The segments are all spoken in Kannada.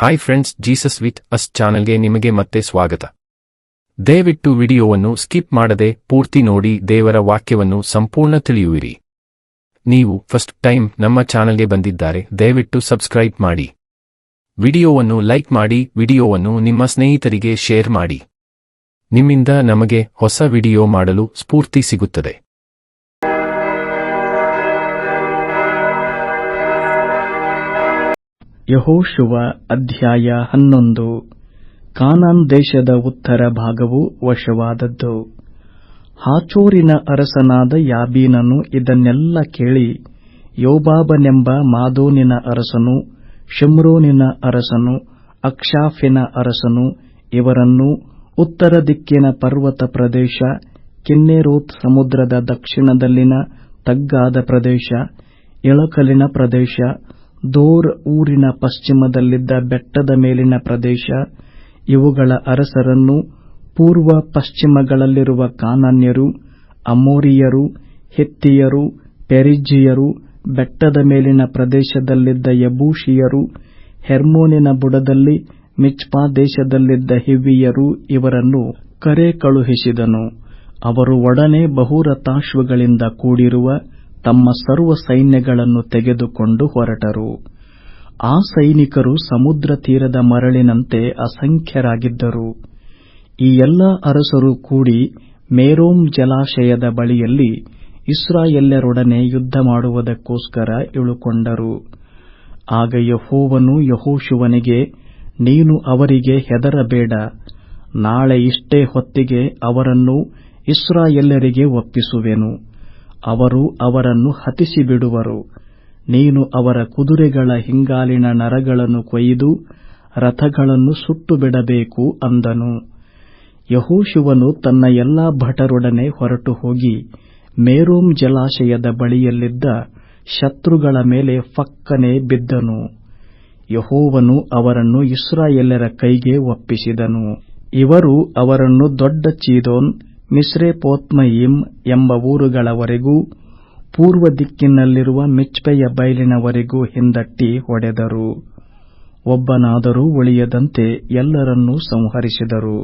Hi friends, Jesus with us ಚಾನೆಲ್ಗೆ ನಿಮಗೆ ಮತ್ತೆ ಸ್ವಾಗತ. ದಯವಿಟ್ಟು ವಿಡಿಯೋವನ್ನು ಸ್ಕಿಪ್ ಮಾಡದೆ ಪೂರ್ತಿ ನೋಡಿ ದೇವರ ವಾಕ್ಯವನ್ನು ಸಂಪೂರ್ಣ ತಿಳಿಯುವಿರಿ. ನೀವು ಫಸ್ಟ್ ಟೈಮ್ ನಮ್ಮ ಚಾನೆಲ್ಗೆ ಬಂದಿದ್ದಾರೆ, ದಯವಿಟ್ಟು ಸಬ್ಸ್ಕ್ರೈಬ್ ಮಾಡಿ. ವಿಡಿಯೋವನ್ನು ಲೈಕ್ ಮಾಡಿ, ವಿಡಿಯೋವನ್ನು ನಿಮ್ಮ ಸ್ನೇಹಿತರಿಗೆ ಶೇರ್ ಮಾಡಿ. ನಿಮ್ಮಿಂದ ನಮಗೆ ಹೊಸ ವಿಡಿಯೋ ಮಾಡಲು ಸ್ಫೂರ್ತಿ ಸಿಗುತ್ತದೆ. ಯೆಹೋಶುವ ಅಧ್ಯಾಯ 11. ಕಾನಾನ್ ದೇಶದ ಉತ್ತರ ಭಾಗವು ವಶವಾದದ್ದು. ಹಾಚೋರಿನ ಅರಸನಾದ ಯಾಬೀನನು ಇದನ್ನೆಲ್ಲ ಕೇಳಿ, ಯೋಬಾಬನೆಂಬ ಮಾದೋನಿನ ಅರಸನು, ಶಮ್ರೋನಿನ ಅರಸನು, ಅಕ್ಷಾಫಿನ ಅರಸನು ಇವರನ್ನೂ, ಉತ್ತರ ದಿಕ್ಕಿನ ಪರ್ವತ ಪ್ರದೇಶ, ಕಿನ್ನೆರೋತ್ ಸಮುದ್ರದ ದಕ್ಷಿಣದಲ್ಲಿನ ತಗ್ಗಾದ ಪ್ರದೇಶ, ಇಳಕಲಿನ ಪ್ರದೇಶ, ದೋರ್ ಊರಿನ ಪಶ್ಚಿಮದಲ್ಲಿದ್ದ ಬೆಟ್ಟದ ಮೇಲಿನ ಪ್ರದೇಶ ಇವುಗಳ ಅರಸರನ್ನು, ಪೂರ್ವ ಪಶ್ಚಿಮಗಳಲ್ಲಿರುವ ಕಾನಾನ್ಯರು, ಅಮೋರಿಯರು, ಹಿತ್ತಿಯರು, ಪೆರಿಜ್ಜಿಯರು, ಬೆಟ್ಟದ ಮೇಲಿನ ಪ್ರದೇಶದಲ್ಲಿದ್ದ ಯಬೂಷಿಯರು, ಹೆರ್ಮೋನಿನ ಬುಡದಲ್ಲಿ ಮಿಚ್ಪಾ ದೇಶದಲ್ಲಿದ್ದ ಹಿವ್ವಿಯರು ಇವರನ್ನು ಕರೆ ಕಳುಹಿಸಿದನು. ಅವರು ಒಡನೆ ಬಹುರಥಾಶ್ವಗಳಿಂದ ಕೂಡಿರುವ ತಮ್ಮ ಸರ್ವ ಸೈನ್ಯಗಳನ್ನು ತೆಗೆದುಕೊಂಡು ಹೊರಟರು. ಆ ಸೈನಿಕರು ಸಮುದ್ರ ತೀರದ ಮರಳಿನಂತೆ ಅಸಂಖ್ಯರಾಗಿದ್ದರು. ಈ ಎಲ್ಲಾ ಅರಸರು ಕೂಡಿ ಮೇರೋಮ್ ಜಲಾಶಯದ ಬಳಿಯಲ್ಲಿ ಇಸ್ರಾಯೇಲ್ಯರೊಡನೆ ಯುದ್ಧ ಮಾಡುವುದಕ್ಕೋಸ್ಕರ ಇಳುಕೊಂಡರು. ಆಗ ಯೆಹೋವನು ಯೆಹೋಶುವನಿಗೆ, ನೀನು ಅವರಿಗೆ ಹೆದರಬೇಡ, ನಾಳೆ ಇಷ್ಟೇ ಹೊತ್ತಿಗೆ ಅವರನ್ನು ಇಸ್ರಾಯೇಲ್ಯರಿಗೆ ಒಪ್ಪಿಸುವೆನು. ಅವರು ಅವರನ್ನು ಹತಿಸಿಬಿಡುವರು. ನೀನು ಅವರ ಕುದುರೆಗಳ ಹಿಂಗಾಲಿನ ನರಗಳನ್ನು ಕೊಯ್ದು ರಥಗಳನ್ನು ಸುಟ್ಟು ಬಿಡಬೇಕು ಅಂದನು. ಯೆಹೋಶುವನು ತನ್ನ ಎಲ್ಲಾ ಭಟರೊಡನೆ ಹೊರಟು ಹೋಗಿ ಮೇರೋಮ್ ಜಲಾಶಯದ ಬಳಿಯಲ್ಲಿದ್ದ ಶತ್ರುಗಳ ಮೇಲೆ ಫಕ್ಕನೆ ಬಿದ್ದನು. ಯೆಹೋವನು ಅವರನ್ನು ಇಸ್ರಾಯೇಲ್ಯರ ಕೈಗೆ ಒಪ್ಪಿಸಿದನು. ಇವರು ಅವರನ್ನು ದೊಡ್ಡ ಚೀದೋನ್, ಮಿಸ್ರೆಪೋತ್ಮಯಿಮ್ ಎಂಬ ಊರುಗಳವರೆಗೂ, ಪೂರ್ವ ದಿಕ್ಕಿನಲ್ಲಿರುವ ಮಿಚ್ಪೆಯ ಬಯಲಿನವರೆಗೂ ಹಿಂದಟ್ಟಿ ಹೊಡೆದರು. ಒಬ್ಬನಾದರೂ ಉಳಿಯದಂತೆ ಎಲ್ಲರನ್ನೂ ಸಂಹರಿಸಿದರು.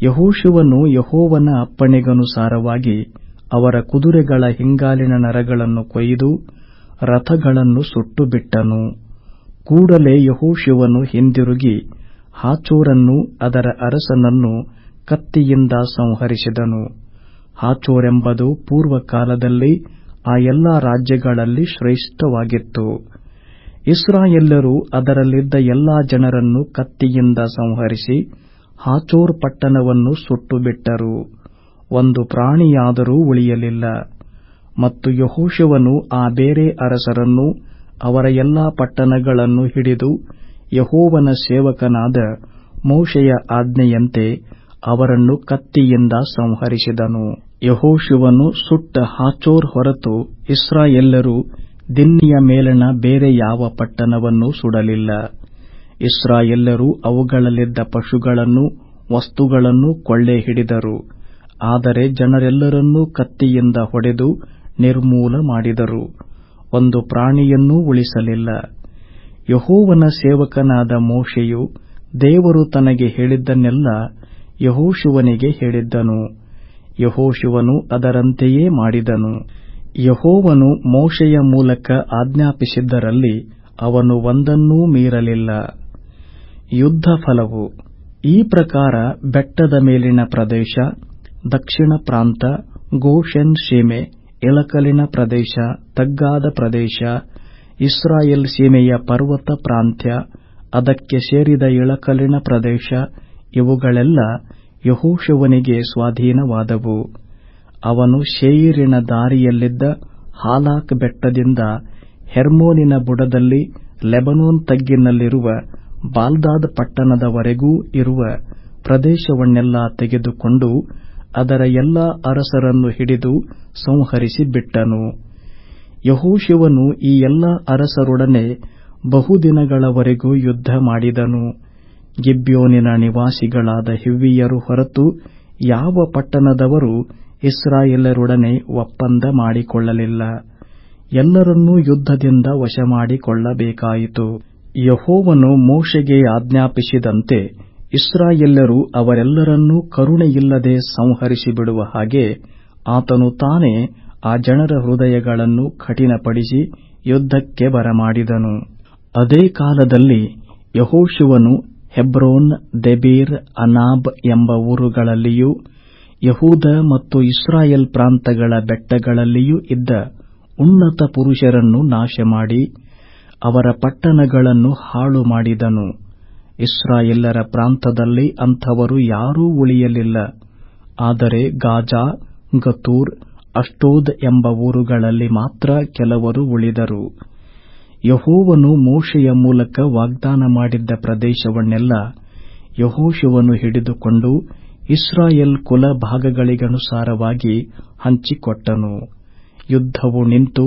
ಯೆಹೋಶುವನು ಯೆಹೋವನ ಅಪ್ಪಣೆಗನುಸಾರವಾಗಿ ಅವರ ಕುದುರೆಗಳ ಹಿಂಗಾಲಿನ ನರಗಳನ್ನು ಕೊಯ್ದು ರಥಗಳನ್ನು ಸುಟ್ಟು ಬಿಟ್ಟನು. ಕೂಡಲೇ ಯೆಹೋಶುವನು ಹಿಂದಿರುಗಿ ಹಾಚೋರನ್ನೂ ಅದರ ಅರಸನನ್ನು ಕತ್ತಿಯಿಂದ ಸಂಹರಿಸಿದನು. ಹಾಚೋರೆಂಬುದು ಪೂರ್ವಕಾಲದಲ್ಲಿ ಆ ಎಲ್ಲಾ ರಾಜ್ಯಗಳಲ್ಲಿ ಶ್ರೇಷ್ಠವಾಗಿತ್ತು. ಇಸ್ರಾಯೇಲ್ಯರು ಅದರಲ್ಲಿದ್ದ ಎಲ್ಲಾ ಜನರನ್ನು ಕತ್ತಿಯಿಂದ ಸಂಹರಿಸಿ ಹಾಚೋರ್ ಪಟ್ಟಣವನ್ನು ಸುಟ್ಟು ಬಿಟ್ಟರು. ಒಂದು ಪ್ರಾಣಿಯಾದರೂ ಉಳಿಯಲಿಲ್ಲ. ಮತ್ತು ಯೆಹೋಶುವನು ಆ ಬೇರೆ ಅರಸರನ್ನು, ಅವರ ಎಲ್ಲಾ ಪಟ್ಟಣಗಳನ್ನು ಹಿಡಿದು ಯೆಹೋವನ ಸೇವಕನಾದ ಮೋಶೆಯ ಆಜ್ಞೆಯಂತೆ ಅವರನ್ನು ಕತ್ತಿಯಿಂದ ಸಂಹರಿಸಿದನು. ಯೆಹೋಶುವನು ಸುಟ್ಟ ಹಾಚೋರ್ ಹೊರತು ಇಸ್ರಾಯೇಲ್ಯರು ದಿನ್ನಿಯ ಮೇಲಣ ಬೇರೆ ಯಾವ ಪಟ್ಟಣವನ್ನೂ ಸುಡಲಿಲ್ಲ. ಇಸ್ರಾಯೇಲ್ಯರು ಅವುಗಳಲ್ಲಿದ್ದ ಪಶುಗಳನ್ನೂ ವಸ್ತುಗಳನ್ನೂ ಕೊಳ್ಳೆ ಹಿಡಿದರು. ಆದರೆ ಜನರೆಲ್ಲರನ್ನೂ ಕತ್ತಿಯಿಂದ ಹೊಡೆದು ನಿರ್ಮೂಲ ಮಾಡಿದರು. ಒಂದು ಪ್ರಾಣಿಯನ್ನೂ ಉಳಿಸಲಿಲ್ಲ. ಯೆಹೋವನ ಸೇವಕನಾದ ಮೋಶೆಯು ದೇವರು ತನಗೆ ಹೇಳಿದ್ದನ್ನೆಲ್ಲ ಯೆಹೋಶುವನಿಗೆ ಹೇಳಿದ್ದನು. ಯೆಹೋಶುವನು ಅದರಂತೆಯೇ ಮಾಡಿದನು. ಯೆಹೋವನು ಮೋಶೆಯ ಮೂಲಕ ಆಜ್ಞಾಪಿಸಿದ್ದರಲ್ಲಿ ಅವನು ಒಂದನ್ನೂ ಮೀರಲಿಲ್ಲ. ಯುದ್ಧ ಫಲವು ಈ ಪ್ರಕಾರ ಬೆಟ್ಟದ ಮೇಲಿನ ಪ್ರದೇಶ, ದಕ್ಷಿಣ ಪ್ರಾಂತ, ಗೋಷೆನ್ ಸೀಮೆ, ಇಳಕಲಿನ ಪ್ರದೇಶ, ತಗ್ಗಾದ ಪ್ರದೇಶ, ಇಸ್ರಾಯೇಲ್ ಸೀಮೆಯ ಪರ್ವತ ಪ್ರಾಂತ್ಯ, ಅದಕ್ಕೆ ಸೇರಿದ ಇಳಕಲಿನ ಪ್ರದೇಶ ಇವುಗಳೆಲ್ಲ ಯೆಹೋಶುವನಿಗೆ ಸ್ವಾಧೀನವಾದವು. ಅವನು ಶೇಯೀರಿನ ದಾರಿಯಲ್ಲಿದ್ದ ಹಾಲಾಕ್ ಬೆಟ್ಟದಿಂದ ಹೆರ್ಮೋನಿನ ಬುಡದಲ್ಲಿ ಲೆಬನೋನ್ ತಗ್ಗಿನಲ್ಲಿರುವ ಬಾಲ್ದಾದ್ ಪಟ್ಟಣದವರೆಗೂ ಇರುವ ಪ್ರದೇಶವನ್ನೆಲ್ಲ ತೆಗೆದುಕೊಂಡು ಅದರ ಎಲ್ಲಾ ಅರಸರನ್ನು ಹಿಡಿದು ಸಂಹರಿಸಿ ಬಿಟ್ಟನು. ಯೆಹೋಶುವನು ಈ ಎಲ್ಲಾ ಅರಸರೊಡನೆ ಬಹುದಿನಗಳವರೆಗೂ ಯುದ್ಧ ಮಾಡಿದನು. ಗಿಬ್ಯೋನಿನ ನಿವಾಸಿಗಳಾದ ಹಿವ್ವಿಯರು ಹೊರತು ಯಾವ ಪಟ್ಟಣದವರು ಇಸ್ರಾಯೇಲ್ಯರೊಡನೆ ಒಪ್ಪಂದ ಮಾಡಿಕೊಳ್ಳಲಿಲ್ಲ. ಎಲ್ಲರನ್ನೂ ಯುದ್ಧದಿಂದ ವಶಮಾಡಿಕೊಳ್ಳಬೇಕಾಯಿತು. ಯೆಹೋವನು ಮೋಶೆಗೆ ಆಜ್ಞಾಪಿಸಿದಂತೆ ಇಸ್ರಾಯೇಲ್ಯರು ಅವರೆಲ್ಲರನ್ನೂ ಕರುಣೆಯಿಲ್ಲದೆ ಸಂಹರಿಸಿಬಿಡುವ ಹಾಗೆ ಆತನು ತಾನೇ ಆ ಜನರ ಹೃದಯಗಳನ್ನು ಕಠಿಣಪಡಿಸಿ ಯುದ್ಧಕ್ಕೆ ಬರಮಾಡಿದನು. ಅದೇ ಕಾಲದಲ್ಲಿ ಯೆಹೋಶುವನು ಹೆಬ್ರೋನ್, ದೆಬೀರ್, ಅನಾಬ್ ಎಂಬ ಊರುಗಳಲ್ಲಿಯೂ ಯಹೂದ ಮತ್ತು ಇಸ್ರಾಯೇಲ್ ಪ್ರಾಂತಗಳ ಬೆಟ್ಟಗಳಲ್ಲಿಯೂ ಇದ್ದ ಉನ್ನತ ಪುರುಷರನ್ನು ನಾಶಮಾಡಿ ಅವರ ಪಟ್ಟಣಗಳನ್ನು ಹಾಳು ಮಾಡಿದನು. ಇಸ್ರಾಯೇಲರ ಪ್ರಾಂತದಲ್ಲಿ ಅಂಥವರು ಯಾರೂ ಉಳಿಯಲಿಲ್ಲ. ಆದರೆ ಗಾಜಾ, ಗತೂರ್, ಅಷ್ಟೋದ್ ಎಂಬ ಊರುಗಳಲ್ಲಿ ಮಾತ್ರ ಕೆಲವರು ಉಳಿದರು. ಯೆಹೋವನು ಮೋಶೆಯ ಮೂಲಕ ವಾಗ್ದಾನ ಮಾಡಿದ್ದ ಪ್ರದೇಶವನ್ನೆಲ್ಲ ಯೆಹೋಶುವನು ಹಿಡಿದುಕೊಂಡು ಇಸ್ರಾಯೇಲ್ ಕುಲ ಭಾಗಗಳಿಗನುಸಾರವಾಗಿ ಹಂಚಿಕೊಟ್ಟನು. ಯುದ್ಧವು ನಿಂತು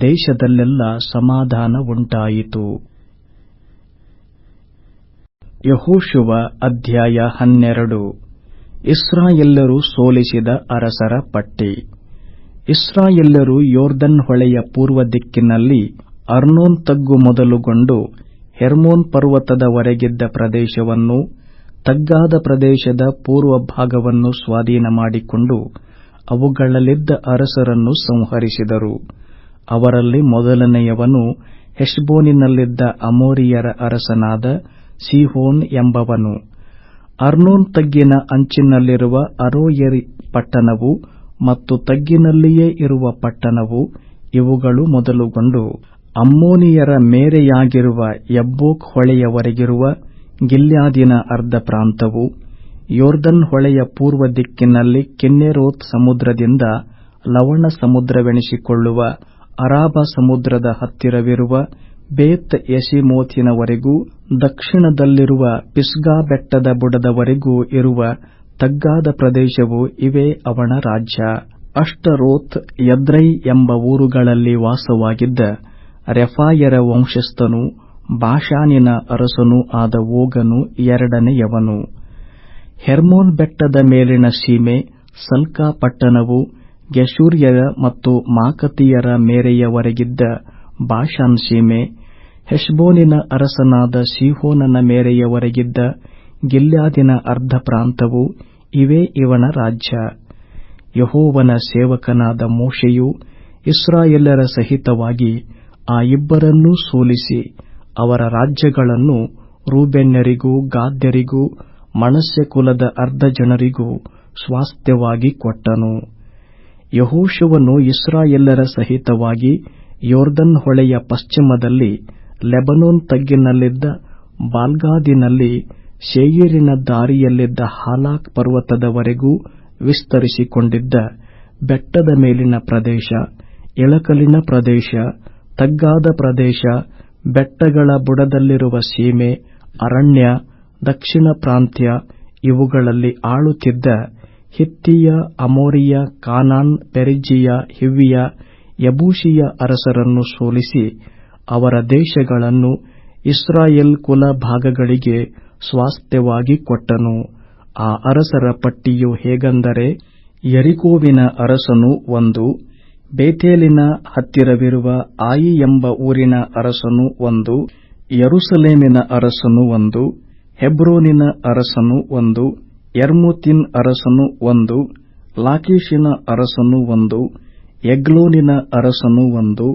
ದೇಶದಲ್ಲೆಲ್ಲ ಸಮಾಧಾನ ಉಂಟಾಯಿತು. ಯೆಹೋಶುವ ಅಧ್ಯಾಯ 12. ಇಸ್ರಾಯೇಲ್ಯರು ಸೋಲಿಸಿದ ಅರಸರ ಪಟ್ಟಿ. ಇಸ್ರಾಯೇಲ್ಯರು ಯೊರ್ದನ್ ಹೊಳೆಯ ಪೂರ್ವ ದಿಕ್ಕಿನಲ್ಲಿ ಅರ್ನೋನ್ ತಗ್ಗು ಮೊದಲುಗೊಂಡು ಹೆರ್ಮೋನ್ ಪರ್ವತದವರೆಗಿದ್ದ ಪ್ರದೇಶವನ್ನೂ ತಗ್ಗಾದ ಪ್ರದೇಶದ ಪೂರ್ವ ಭಾಗವನ್ನು ಸ್ವಾಧೀನ ಮಾಡಿಕೊಂಡು ಅವುಗಳಲ್ಲಿದ್ದ ಅರಸರನ್ನು ಸಂಹರಿಸಿದರು. ಅವರಲ್ಲಿ ಮೊದಲನೆಯವನು ಹೆಷ್ಬೋನಿನಲ್ಲಿದ್ದ ಅಮೋರಿಯರ ಅರಸನಾದ ಸೀಹೋನ್ ಎಂಬವನು. ಅರ್ನೋನ್ ತಗ್ಗಿನ ಅಂಚಿನಲ್ಲಿರುವ ಅರೋಯೇರ್ ಪಟ್ಟಣವು ಮತ್ತು ತಗ್ಗಿನಲ್ಲಿಯೇ ಇರುವ ಪಟ್ಟಣವು ಇವುಗಳು ಮೊದಲುಗೊಂಡು ಅಮ್ಮೋನಿಯರ ಮೇರೆಯಾಗಿರುವ ಯಬ್ಬೋಕ್ ಹೊಳೆಯವರೆಗಿರುವ ಗಿಲ್ಯಾದಿನ ಅರ್ಧ ಪ್ರಾಂತವು, ಯೊರ್ದನ್ ಹೊಳೆಯ ಪೂರ್ವ ದಿಕ್ಕಿನಲ್ಲಿ ಕಿನ್ನೆರೋತ್ ಸಮುದ್ರದಿಂದ ಲವಣ ಸಮುದ್ರವೆನಿಸಿಕೊಳ್ಳುವ ಅರಾಬಾ ಸಮುದ್ರದ ಹತ್ತಿರವಿರುವ ಬೇತ್ ಯೆಷಿಮೋತಿನವರೆಗೂ, ದಕ್ಷಿಣದಲ್ಲಿರುವ ಪಿಸ್ಗಾ ಬೆಟ್ಟದ ಬುಡದವರೆಗೂ ಇರುವ ತಗ್ಗಾದ ಪ್ರದೇಶವು ಇವೇ ಅವನ ರಾಜ್ಯ. ಅಷ್ಟರೋತ್, ಎದ್ರೈ ಎಂಬ ಊರುಗಳಲ್ಲಿ ವಾಸವಾಗಿದ್ದ ರೆಫಾಯರ ವಂಶಸ್ಥನೂ ಬಾಷಾನಿನ ಅರಸನೂ ಆದ ಓಗನು ಎರಡನೆಯವನು. ಹೆರ್ಮೋನ್ ಬೆಟ್ಟದ ಮೇಲಿನ ಸೀಮೆ, ಸಲ್ಕಾ ಪಟ್ಟಣವು, ಗೆಷೂರ್ಯರ ಮತ್ತು ಮಾಕತಿಯರ ಮೇರೆಯವರೆಗಿದ್ದ ಬಾಷಾನ್ ಸೀಮೆ, ಹೆಷ್ಬೋನಿನ ಅರಸನಾದ ಸೀಹೋನನ ಮೇರೆಯವರೆಗಿದ್ದ ಗಿಲ್ಯಾದಿನ ಅರ್ಧ ಪ್ರಾಂತವು ಇವೇ ಇವನ ರಾಜ್ಯ. ಯೆಹೋವನ ಸೇವಕನಾದ ಮೋಶೆಯು ಇಸ್ರಾಯೇಲ್ಯರ ಸಹಿತವಾಗಿ ಆ ಇಬ್ಬರನ್ನೂ ಸೋಲಿಸಿ ಅವರ ರಾಜ್ಯಗಳನ್ನು ರೂಬೇನ್ಯರಿಗೂ ಗಾದ್ಯರಿಗೂ ಮನಸ್ಸೆ ಕುಲದ ಅರ್ಧ ಜನರಿಗೂ ಸ್ವಾಸ್ಥ್ಯವಾಗಿ ಕೊಟ್ಟನು. ಯೆಹೋಶುವನು ಇಸ್ರಾಯೇಲ್ಯರ ಸಹಿತವಾಗಿ ಯೊರ್ದನ್ ಹೊಳೆಯ ಪಶ್ಚಿಮದಲ್ಲಿ ಲೆಬನೋನ್ ತಗ್ಗಿನಲ್ಲಿದ್ದ ಬಾಲ್ಗಾದಿನಲ್ಲಿ ಶೇಯೀರಿನ ದಾರಿಯಲ್ಲಿದ್ದ ಹಾಲಾಕ್ ಪರ್ವತದವರೆಗೂ ವಿಸ್ತರಿಸಿಕೊಂಡಿದ್ದ ಬೆಟ್ಟದ ಮೇಲಿನ ಪ್ರದೇಶ, ಇಳಕಲಿನ ಪ್ರದೇಶ, ತಗ್ಗಾದ ಪ್ರದೇಶ, ಬೆಟ್ಟಗಳ ಬುಡದಲ್ಲಿರುವ ಸೀಮೆ, ಅರಣ್ಯ, ದಕ್ಷಿಣ ಪ್ರಾಂತ್ಯ ಇವುಗಳಲ್ಲಿ ಆಳುತ್ತಿದ್ದ ಹಿತ್ತಿಯ, ಅಮೋರಿಯ, ಕಾನಾನ್, ಪೆರಿಜ್ಜೀಯ, ಹಿವ್ವಿಯ, ಯಬೂಷಿಯ ಅರಸರನ್ನು ಸೋಲಿಸಿ ಅವರ ದೇಶಗಳನ್ನು ಇಸ್ರಾಯೇಲ್ ಕುಲ ಭಾಗಗಳಿಗೆ ಸ್ವಾಸ್ಥ್ಯವಾಗಿ ಕೊಟ್ಟನು. ಆ ಅರಸರ ಪಟ್ಟಿಯು ಹೇಗೆಂದರೆ: ಯೆರಿಕೋವಿನ ಅರಸನು 1, ಬೇತೇಲಿನ ಹತ್ತಿರವಿರುವ ಆಯಿ ಎಂಬ ಊರಿನ ಅರಸನು 1, ಯೆರೂಸಲೇಮಿನ ಅರಸನು 1, ಹೆಬ್ರೋನಿನ ಅರಸನು 1, ಯರ್ಮೂತಿನ ಅರಸನು 1, ಲಾಕೀಷಿನ ಅರಸನು 1, ಎಗ್ಲೋನಿನ ಅರಸನು 1,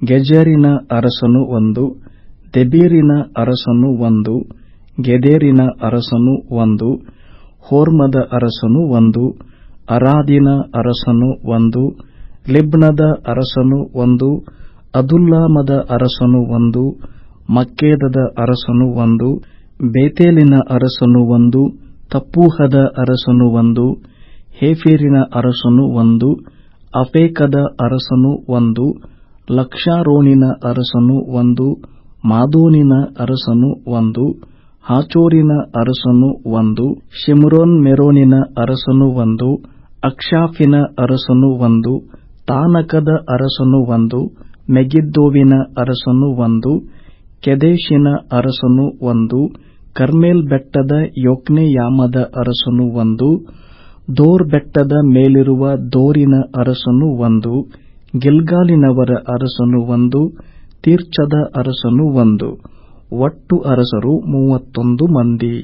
ಗೆಜೆರಿನ ಅರಸನು 1, ದೆಬೀರಿನ ಅರಸನು 1, ಗೆದೇರಿನ ಅರಸನು 1, ಹೋರ್ಮದ ಅರಸನು 1, ಅರಾದಿನ ಅರಸನು 1, ಲಿಬ್ನದ ಅರಸನು 1, ಅದುಲ್ಲಾಮದ ಅರಸನು 1, ಮಕ್ಕೇದದ ಅರಸನು 1, ಬೇತೇಲಿನ ಅರಸನು 1, ತಪ್ಪೂಹದ ಅರಸನು 1, ಹೇಫೆರಿನ ಅರಸನು 1, ಅಫೇಕದ ಅರಸನು 1, ಲಕ್ಷಾರೋನಿನ ಅರಸನು 1, ಮಾದೋನಿನ ಅರಸನು 1, ಹಾಚೋರಿನ ಅರಸನು 1, ಶಿಮ್ರೋನ್ ಮೆರೋನಿನ ಅರಸನು 1, ಅಕ್ಷಾಫಿನ ಅರಸನು 1, ತಾನಕದ ಅರಸನು 1, ಮೆಗಿದ್ದೋವಿನ ಅರಸನು 1, ಕೆದೇಶಿನ ಅರಸನು 1, ಕರ್ಮೇಲ್ ಬೆಟ್ಟದ ಯೊಕ್ನೆಯಾಮದ ಅರಸನು 1, ದೋರ್ ಬೆಟ್ಟದ ಮೇಲಿರುವ ದೋರಿನ ಅರಸನು 1, ಗಿಲ್ಗಾಲಿನವರ ಅರಸನು 1, ತೀರ್ಚದ ಅರಸನು 1, ಒಟ್ಟು ಅರಸರು 31 ಮಂದಿ.